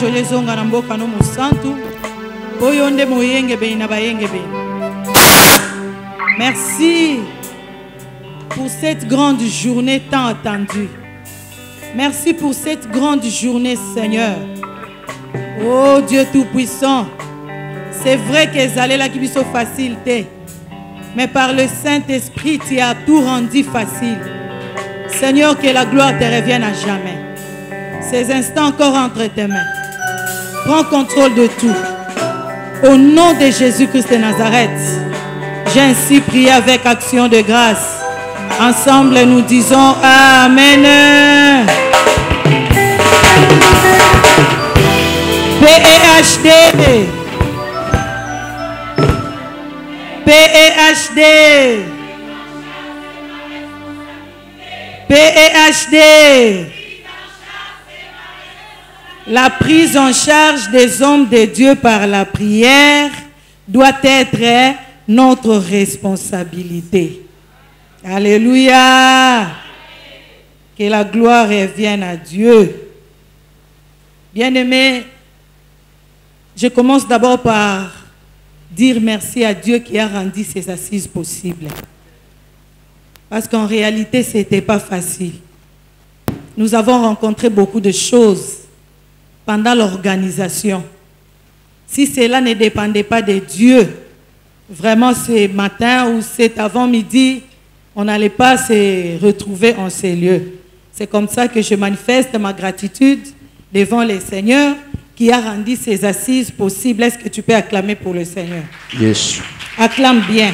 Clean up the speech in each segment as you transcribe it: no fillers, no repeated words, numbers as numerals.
jole zonga na mboka no musantu. Boyonde moyenge be na bayenge be. Merci pour cette grande journée tant attendue. Merci pour cette grande journée, Seigneur. Oh Dieu Tout-Puissant, c'est vrai que allaient là qui sont facilité, mais par le Saint-Esprit, tu as tout rendu facile. Seigneur, que la gloire te revienne à jamais. Ces instants encore entre tes mains. Prends contrôle de tout. Au nom de Jésus-Christ de Nazareth, j'ai ainsi prié avec action de grâce. Ensemble, nous disons Amen. PEHD. PEHD. PEHD. La prise en charge des hommes de Dieu par la prière doit être notre responsabilité. Alléluia. Que la gloire revienne à Dieu. Bien-aimés, je commence d'abord par dire merci à Dieu qui a rendu ces assises possibles. Parce qu'en réalité, ce n'était pas facile. Nous avons rencontré beaucoup de choses pendant l'organisation. Si cela ne dépendait pas de Dieu, vraiment ce matin ou cet avant-midi, on n'allait pas se retrouver en ces lieux. C'est comme ça que je manifeste ma gratitude devant le Seigneur qui a rendu ces assises possibles. Est-ce que tu peux acclamer pour le Seigneur? Yes. Acclame bien.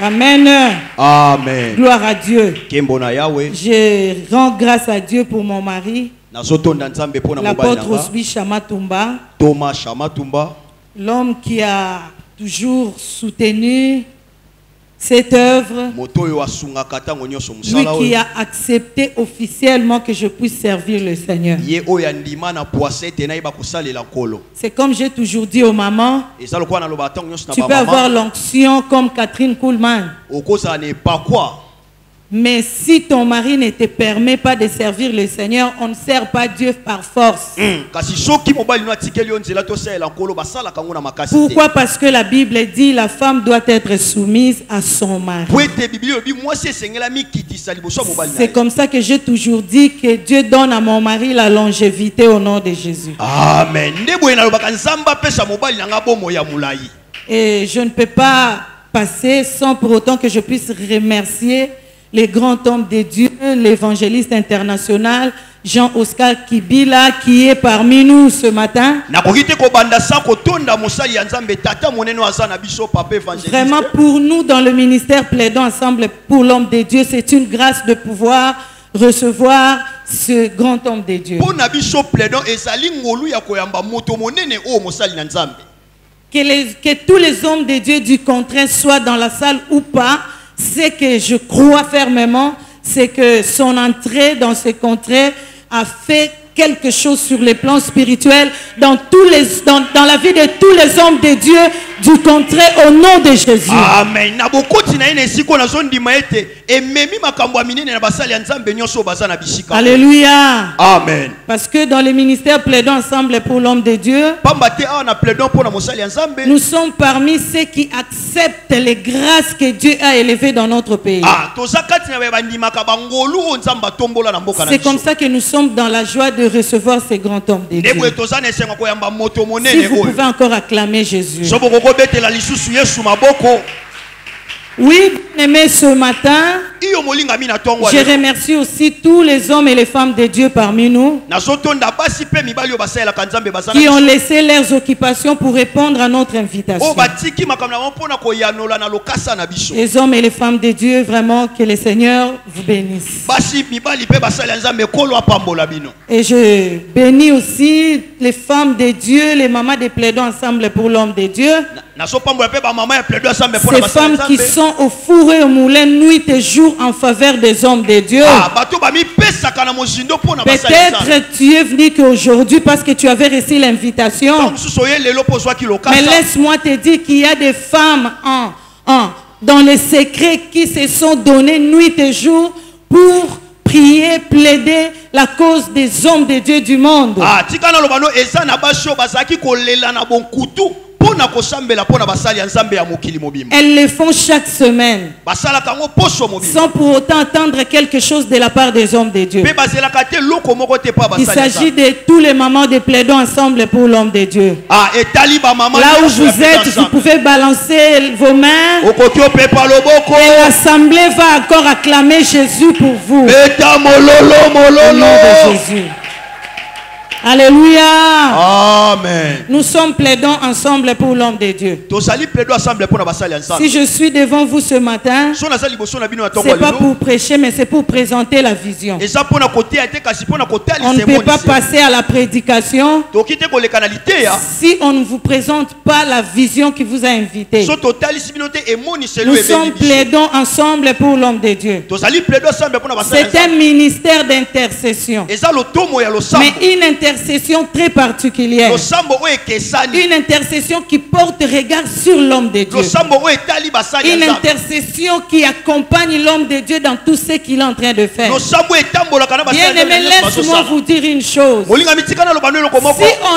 Amen. Amen. Gloire à Dieu. Je rends grâce à Dieu pour mon mari, l'apôtre Osbi Chamatumba, Thomas Chamatumba, l'homme qui a toujours soutenu cette œuvre, lui qui a accepté officiellement que je puisse servir le Seigneur. C'est comme j'ai toujours dit aux mamans, tu peux avoir l'onction comme Catherine Kuhlman. Mais si ton mari ne te permet pas de servir le Seigneur, on ne sert pas Dieu par force. Pourquoi? Parce que la Bible dit la femme doit être soumise à son mari. C'est comme ça que j'ai toujours dit que Dieu donne à mon mari la longévité au nom de Jésus. Amen. Et je ne peux pas passer sans pour autant que je puisse remercier les grands hommes de Dieu, l'évangéliste international Jean-Oscar Kibila qui est parmi nous ce matin. Vraiment pour nous dans le ministère Plaidons Ensemble pour l'homme de Dieu, c'est une grâce de pouvoir recevoir ce grand homme de Dieu. Que tous les hommes de Dieu du contraire soient dans la salle ou pas, ce que je crois fermement, c'est que son entrée dans ce contrées a fait quelque chose sur les plans spirituels dans la vie de tous les hommes de Dieu du contrée au nom de Jésus. Amen. Alléluia. Amen. Parce que dans le ministère Plaidons Ensemble pour l'homme de Dieu, nous sommes parmi ceux qui acceptent les grâces que Dieu a élevées dans notre pays. C'est comme ça que nous sommes dans la joie de recevoir ces grands hommes de Dieu. Si vous pouvez encore acclamer Jésus. Oui, bien-aimés, ce matin, je remercie aussi tous les hommes et les femmes de Dieu parmi nous qui ont laissé leurs occupations pour répondre à notre invitation. Les hommes et les femmes de Dieu, vraiment que le Seigneur vous bénisse. Et je bénis aussi les femmes de Dieu, les mamans de Plaidons Ensemble pour l'homme de Dieu. Ces femmes qui sont au four et au moulin nuit et jour en faveur des hommes de Dieu. Peut-être tu es venu qu'aujourd'hui parce que tu avais reçu l'invitation. Mais laisse-moi te dire qu'il y a des femmes dans les secrets qui se sont données nuit et jour pour prier, plaider la cause des hommes de Dieu du monde. Elles le font chaque semaine, sans pour autant attendre quelque chose de la part des hommes de Dieu. Il s'agit de tous les mamans de plaidons ensemble pour l'homme de Dieu. Là où vous êtes, vous pouvez balancer vos mains et l'assemblée va encore acclamer Jésus pour vous. Au nom de Jésus. Alléluia. Amen. Nous sommes plaidants ensemble pour l'homme de Dieu. Si je suis devant vous ce matin, ce n'est pas pour prêcher, mais c'est pour présenter la vision. On ne peut pas passer à la prédication si on ne vous présente pas la vision qui vous a invité. Nous sommes plaidants ensemble pour l'homme de Dieu. C'est un ministère d'intercession. Mais une intercession très particulière. Une intercession qui porte regard sur l'homme de Dieu. Une intercession qui accompagne l'homme de Dieu dans tout ce qu'il est en train de faire. Bien-aimé, laisse-moi vous dire une chose. Si on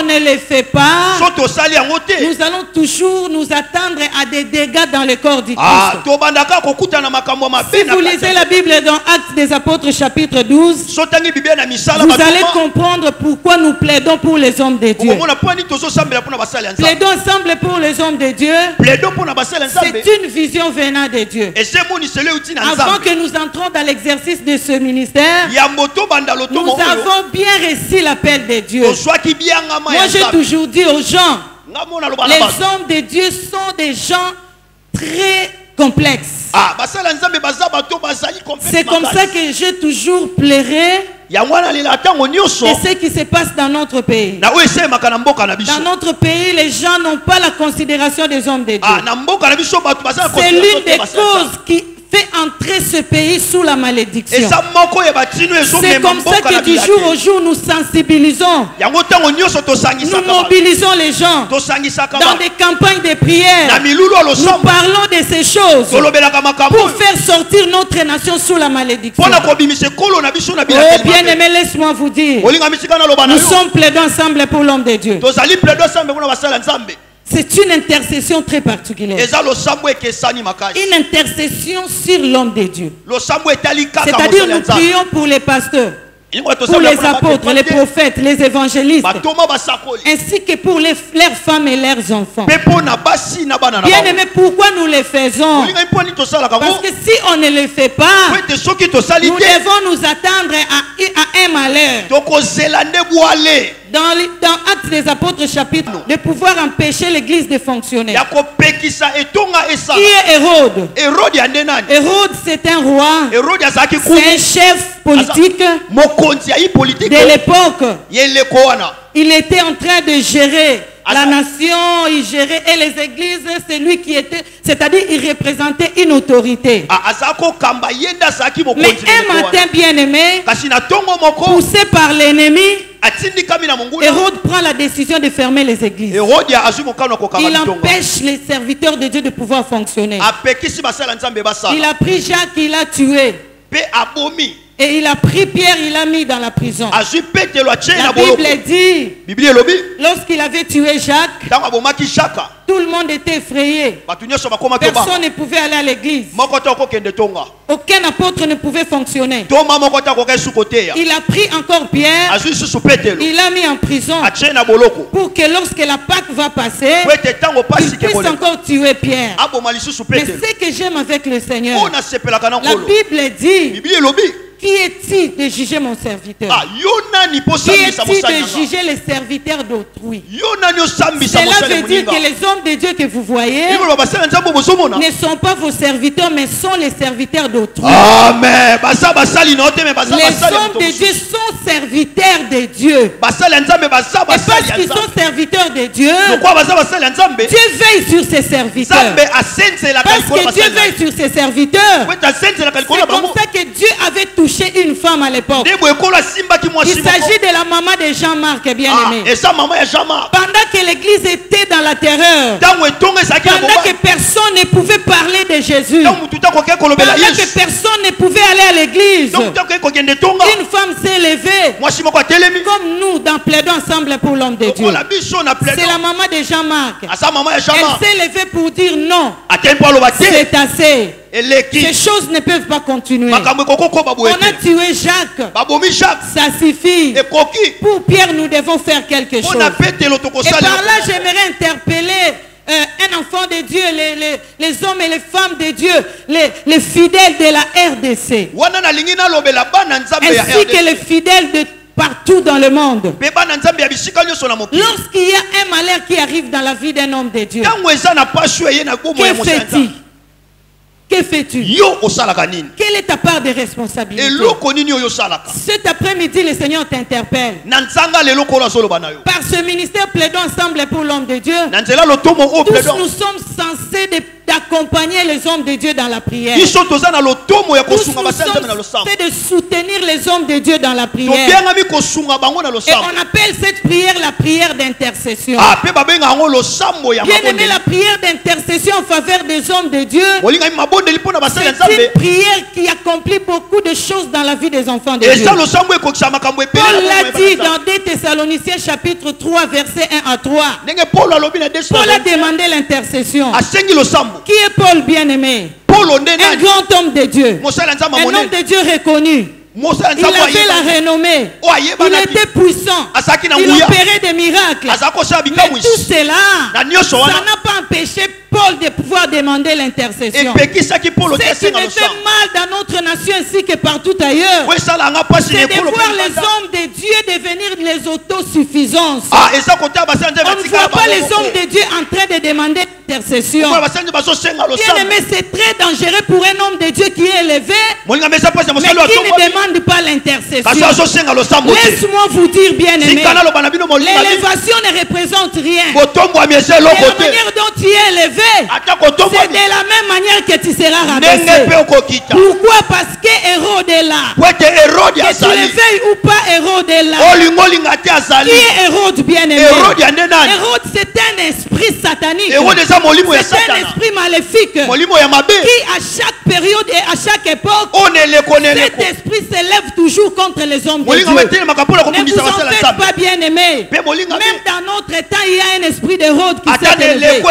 ne le fait pas, nous allons toujours nous attendre à des dégâts dans le corps du Christ. Si vous lisez la Bible dans Actes des Apôtres chapitre 12, vous allez comprendre pourquoi nous plaidons pour les hommes de Dieu. Plaidons ensemble pour les hommes de Dieu. C'est une vision venant de Dieu. Avant que nous entrons dans l'exercice de ce ministère, nous avons bien reçu l'appel de Dieu. Moi j'ai toujours dit aux gens, les hommes de Dieu sont des gens très complexes. C'est comme ça que j'ai toujours pleuré de ce qui se passe dans notre pays. Dans notre pays, les gens n'ont pas la considération des hommes de Dieu. C'est l'une des causes qui fait entrer ce pays sous la malédiction. C'est comme ça que du jour au jour nous sensibilisons. Nous mobilisons les gens dans des campagnes de prière. Nous parlons de ces choses pour faire sortir notre nation sous la malédiction. Oh bien aimé, laisse-moi vous dire, nous sommes plaidants ensemble pour l'homme de Dieu. C'est une intercession très particulière. Une intercession sur l'homme de Dieu. C'est-à-dire nous prions pour les pasteurs, pour les apôtres, les prophètes, les évangélistes, ainsi que pour leurs femmes et leurs enfants. Bien aimé, pourquoi nous le faisons? Parce que si on ne le fait pas, nous devons nous attendre à un malheur. Dans Actes des Apôtres chapitre, de pouvoir empêcher l'église de fonctionner. Qui est Hérode? Hérode, c'est un roi, c'est un chef politique de l'époque. Il était en train de gérer la nation, il gérait, et les églises, c'est lui qui était, c'est-à-dire il représentait une autorité. Mais un matin, bien aimé, poussé par l'ennemi, Hérode prend la décision de fermer les églises. Il empêche les serviteurs de Dieu de pouvoir fonctionner. Il a pris Jacques, il l'a tué. Et il a pris Pierre, il l'a mis dans la prison. La Bible dit, lorsqu'il avait tué Jacques, tout le monde était effrayé. Personne ne pouvait aller à l'église. Aucun apôtre ne pouvait fonctionner. Il a pris encore Pierre, il l'a mis en prison pour que lorsque la Pâque va passer, il puisse encore tuer Pierre. Mais ce que j'aime avec le Seigneur, la Bible dit, qui est-il de juger mon serviteur? Qui est-il de juger les serviteurs d'autrui? Cela veut dire que les hommes de Dieu que vous voyez ne sont pas vos serviteurs, mais sont les serviteurs d'autrui. Amen. Les hommes de Dieu sont serviteurs de Dieu. Et parce qu'ils sont serviteurs de Dieu, Dieu veille sur ses serviteurs. Parce que Dieu veille sur ses serviteurs, c'est comme ça que Dieu avait touché une femme à l'époque. Il s'agit de la maman de Jean-Marc, bien aimé. Pendant que l'église était dans la terreur, pendant que personne ne pouvait parler de de Jésus. Pendant que personne ne pouvait aller à l'église, une femme s'est levée, comme nous, dans Plaidons ensemble pour l'homme de Dieu. C'est la maman de Jean-Marc. Elle s'est levée pour dire non, c'est assez. Ces choses ne peuvent pas continuer. On a tué Jacques. Ça suffit. Pour Pierre, nous devons faire quelque chose. Et par là, j'aimerais interpeller un enfant de Dieu, les hommes et les femmes de Dieu, les fidèles de la RDC, ainsi que les fidèles de partout dans le monde. Lorsqu'il y a un malheur qui arrive dans la vie d'un homme de Dieu, que fait-il? Que fais-tu? Quelle est ta part de responsabilité? Cet après-midi, le Seigneur t'interpelle. Par ce ministère Plaidons ensemble pour l'homme de Dieu, tous nous sommes censés d'accompagner les hommes de Dieu dans la prière. Tous nous sommes censés de soutenir les hommes de Dieu dans la prière. Et on appelle cette prière la prière d'intercession. Bien aimé, la prière d'intercession en faveur des hommes de Dieu, c'est une prière qui accomplit beaucoup de choses dans la vie des enfants de Dieu. Paul l'a dit dans 2 Thessaloniciens chapitre 3 verset 1 à 3. Paul a demandé l'intercession. Qui est Paul bien-aimé? Un grand homme de Dieu. Un homme de Dieu reconnu. Il avait la renommée. Il était puissant. Il opérait des miracles. Mais tout cela, ça n'a pas empêché Paul de pouvoir demander l'intercession. Ce qui me fait mal dans notre nation ainsi que partout ailleurs, c'est de voir les hommes de Dieu devenir les autosuffisants. On ne voit pas les hommes de Dieu en train de demander l'intercession. Bien aimé, c'est très dangereux pour un homme de Dieu qui est élevé, mais qui ne demande pas l'intercession. Laisse-moi vous dire, bien aimé, l'élévation ne représente rien. La manière dont tu es élevé, c'est de la même manière que tu seras rabaissé. Pourquoi? Parce que Hérode est là. Que tu le veuilles ou pas, Hérode est là. Qui est Hérode bien-aimé? Hérode, c'est un esprit satanique. C'est un esprit maléfique qui à chaque période et à chaque époque, cet esprit s'élève toujours contre les hommes de Dieu. Ne vous en faites pas, bien-aimé. Même dans notre temps, il y a un esprit d'Hérode qui s'est élevé.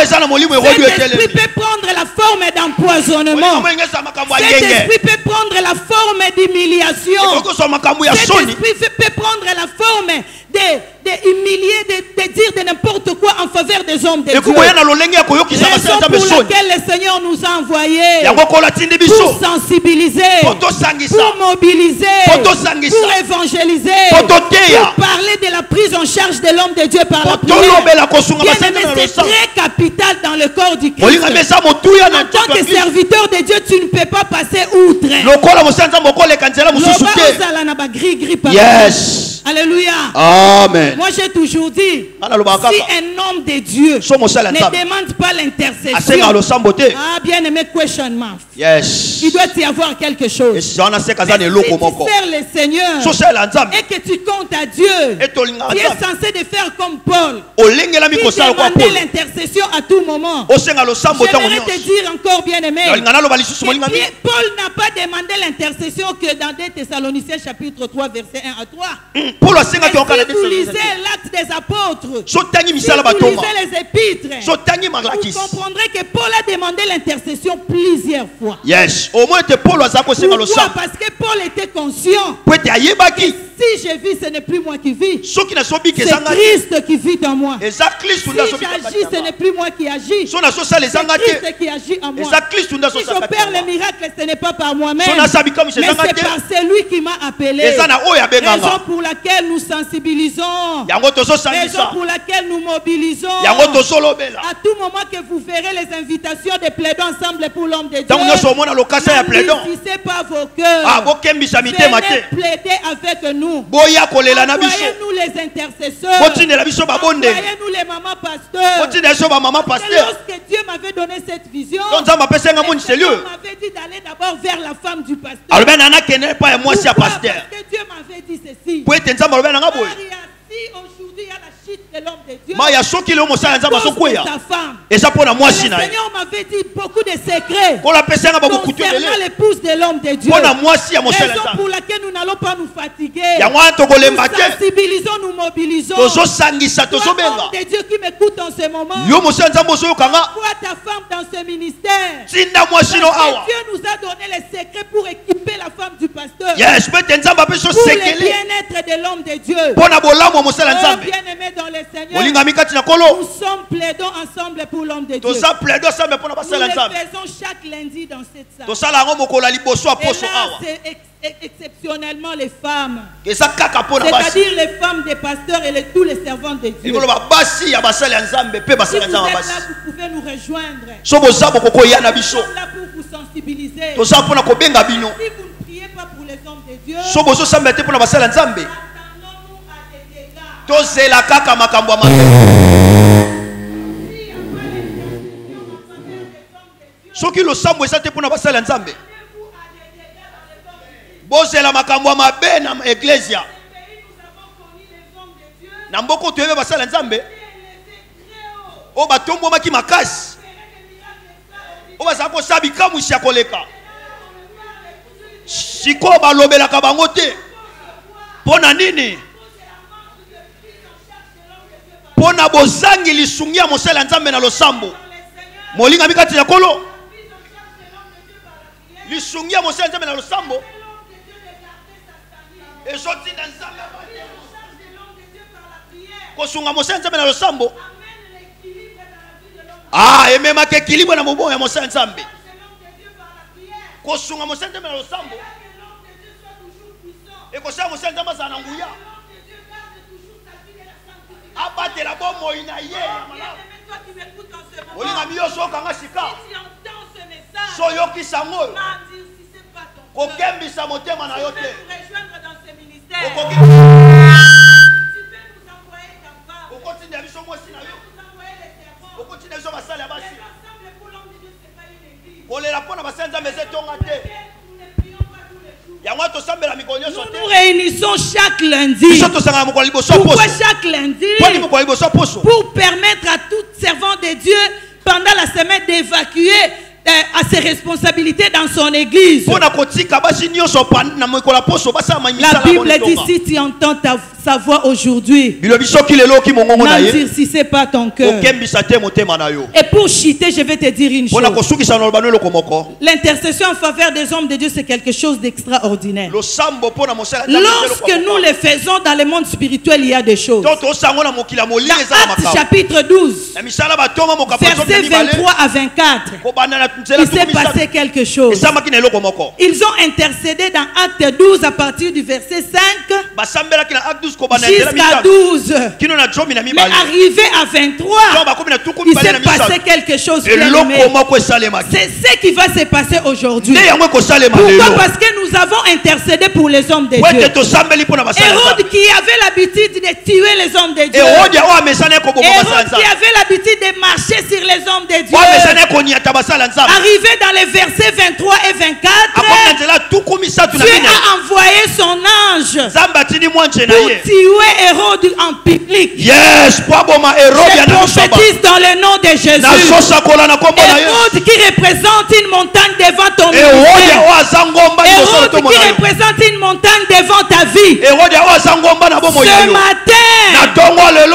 Cet esprit peut prendre la forme d'empoisonnement. Cet esprit peut prendre la forme d'humiliation. Cet esprit peut prendre la forme d'humilier, de dire de n'importe quoi en faveur des hommes de Dieu. Raison pour laquelle le Seigneur nous a envoyés pour sensibiliser, pour mobiliser, pour évangéliser, pour parler de la prise en charge de l'homme de Dieu par la prière. Bien aimé, c'est très capital dans le corps du Christ. En tant que serviteur de Dieu, tu ne peux pas passer outre. Yes. Alléluia. Amen. Moi j'ai toujours dit, si un homme de Dieu ne demande pas l'intercession, bien aimé, question mark. Yes. Il doit y avoir quelque chose. Mais si tu sers le Seigneur et que tu comptes à Dieu, tu es censé de faire comme Paul, qui demandait l'intercession à tout moment. J'aimerais te dire encore, bien aimé, Paul n'a pas demandé l'intercession que dans 2 Thessaloniciens chapitre 3 verset 1 à 3. Si vous lisez l'acte des apôtres, si vous lisez les épîtres, vous comprendrez que Paul a demandé l'intercession plusieurs fois. Yes. Pourquoi? Parce que Paul était conscient que si je vis, ce n'est plus moi qui vis. C'est Christ qui vit en moi. Si j'agis, ce n'est plus moi qui agis. C'est Christ qui agit en moi. Si j'opère les miracles, ce n'est pas par moi-même, mais c'est par celui qui m'a appelé. Raison pour laquelle nous sensibilisons, raison pour laquelle nous mobilisons. À tout moment que vous verrez les invitations de Plaidons ensemble pour l'homme de Dieu, n'amplifissez pas vos cœurs. Venez plaider avec nous. Envoyez-nous les intercesseurs. Envoyez-nous les mamans pasteurs. Lorsque Dieu m'avait donné cette vision, il m'avait dit d'aller d'abord vers la femme du pasteur. Parce que Dieu m'avait dit ceci. Si aujourd'hui il y a la chute de l'homme de Dieu, Maya soki le mosala nzamba sokoya. ta femme. Et ça pour la moi Le sina. Seigneur m'avait dit beaucoup de secrets Pour la personne ba beaucoup concernant l'épouse de l'homme de Dieu. Pour la moi si ya mosala Raison nzamba. pour laquelle nous n'allons pas nous fatiguer. Ya mwa to kolemba Nous te. sensibilisons, nous mobilisons. Tozo sangisa tozo Toi, benga. homme de Dieu qui m'écoute en ce moment. Yo mosala nzamba zo kanga. Vois ta femme dans ce ministère. Tinda moi sino Parce awa. que Dieu nous a donné les secrets pour équiper la femme du pasteur. Yes, peut nzamba pe so Pour le sekele. bien-être de l'homme de Dieu. Pona bolamo mosala nzambe. Bien-aimé dans le Seigneur. Olinga mikati na kolo. Nous sommes plaidons ensemble pour l'homme de Dieu. Toza plaido sambe pona Nous basala le nzambe. faisons chaque lundi dans cette salle. Tosala ngo mokola liboso Et aposo là, awa. c'est exceptionnellement les femmes. Eza kaka pona basi. C'est-à-dire les femmes des pasteurs et tous les servants de Dieu. Ikolo ba basi ya basala nzambe pe Si basala vous nzamba êtes basi. là, vous pouvez nous rejoindre. Soko zabo koko ya na Nous biso. sommes là pour vous sensibiliser. Toza pona ko benga bino. Si vous ne priez pas pour les hommes de Dieu, Soko zo sambe te pona basala nzambe. attendons-nous à des dégâts. Tozela kaka makambo ya mabe. Soki lo sambo eza te pona basala nzambe. Bozela makambo ya mabe na eklesia. Na mboko toyebe basala nzambe. O batombo maki makasi. O bazala kosala bikamwisi ya koleka. Sikoyo balobelaka bango te. Pona nini? Pona bozangi lisungi ya mosala nzambe na losambo. Molinga mikati ya kolo. Lisungi ya mosala nzambe na losambo. Ezoti na nzambe. Kosunga mosala nzambe na losambo. Ah, emema ke équilibre na mobo ya mosala nzambe. Kosunga mosala nzambe na losambo. Et kosala mosala nzambe za na nguya. Abate la bomo ina ye. Olinga miyo so kanga sika. So yoki sango. Kokembisa motema na yo te. Okoki. Okotinda biso mwasi na yo. Okotinda biso basala ya basi. Kolela pona basala nzambe zetonga te. Nous nous réunissons chaque lundi. Pourquoi chaque lundi? Pour permettre à tout servant de Dieu pendant la semaine d'évacuer à ses responsabilités dans son église. La Bible dit si tu entends sa voix aujourd'hui, n'endurcissez pas ton cœur. Et pour chuter, je vais te dire une chose. L'intercession en faveur des hommes de Dieu, c'est quelque chose d'extraordinaire. Lorsque nous le faisons dans le monde spirituel, il y a des choses. Dans Actes chapitre 12, versets 23 à 24, il s'est passé quelque chose. Ils ont intercédé dans Acte 12 à partir du verset 5 jusqu'à 12. Mais arrivé à 23, il s'est passé quelque chose. C'est ce qui va se passer aujourd'hui. Pourquoi? Parce que nous avons intercédé pour les hommes de Dieu. Hérode qui avait l'habitude de tuer les hommes de Dieu. Hérode qui avait l'habitude de marcher sur les hommes de Dieu. Arrivé dans les versets 23 et 24, Dieu a envoyé son ange pour tuer Hérode en public. Je prophétise dans le nom de Jésus. Hérode qui représente une montagne devant ton ministère. Hérode qui représente une montagne devant ta vie. Ce matin,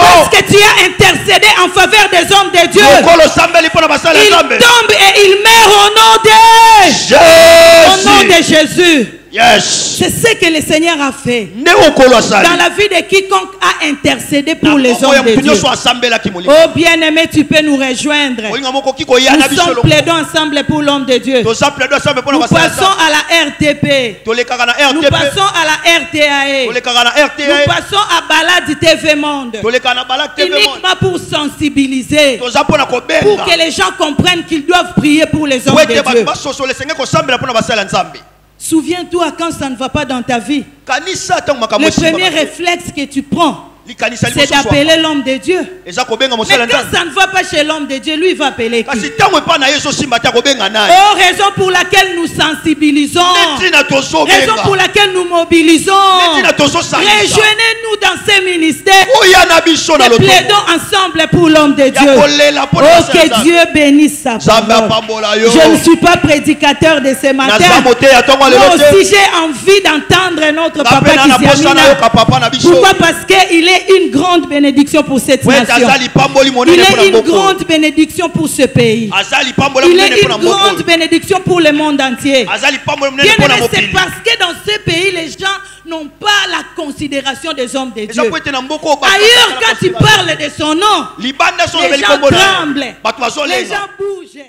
parce que tu as intercédé en faveur des hommes de Dieu, il tombe et il meurt au nom de Jésus. Yes. C'est ce que le Seigneur a fait dans la vie de quiconque a intercédé pour les hommes de Dieu. Oh bien-aimé, tu peux nous rejoindre. Nous sommes plaidons ensemble pour l'homme de Dieu. Nous passons à la RTP. Nous passons à la RTAE. Nous passons à Balade TV Monde. Uniquement pour sensibiliser, pour que les gens comprennent qu'ils doivent prier pour les hommes de Dieu. Souviens-toi quand ça ne va pas dans ta vie. Le premier réflexe que tu prends, c'est d'appeler l'homme de Dieu. Mais quand ça ne va pas chez l'homme de Dieu, lui il va appeler qui? Oh, raison pour laquelle nous sensibilisons. Raison pour laquelle nous mobilisons. Rejoignez-nous dans ces ministères, Oya na biso na et loto. plaidons ensemble pour l'homme de Dieu. Oh, que Dieu bénisse sa parole. Je ne suis pas prédicateur de ce matin. Moi aussi, j'ai envie d'entendre notre papa qui s'y amène. Pourquoi? Parce qu'il est une grande bénédiction pour cette nation. Il est une grande bénédiction pour ce pays. Il est une grande bénédiction pour le monde entier. Bien-aimé, c'est parce que dans ce pays, les gens n'ont pas la considération des hommes de Dieu. Ailleurs, quand tu parles de son nom, les gens tremblent, les gens bougent.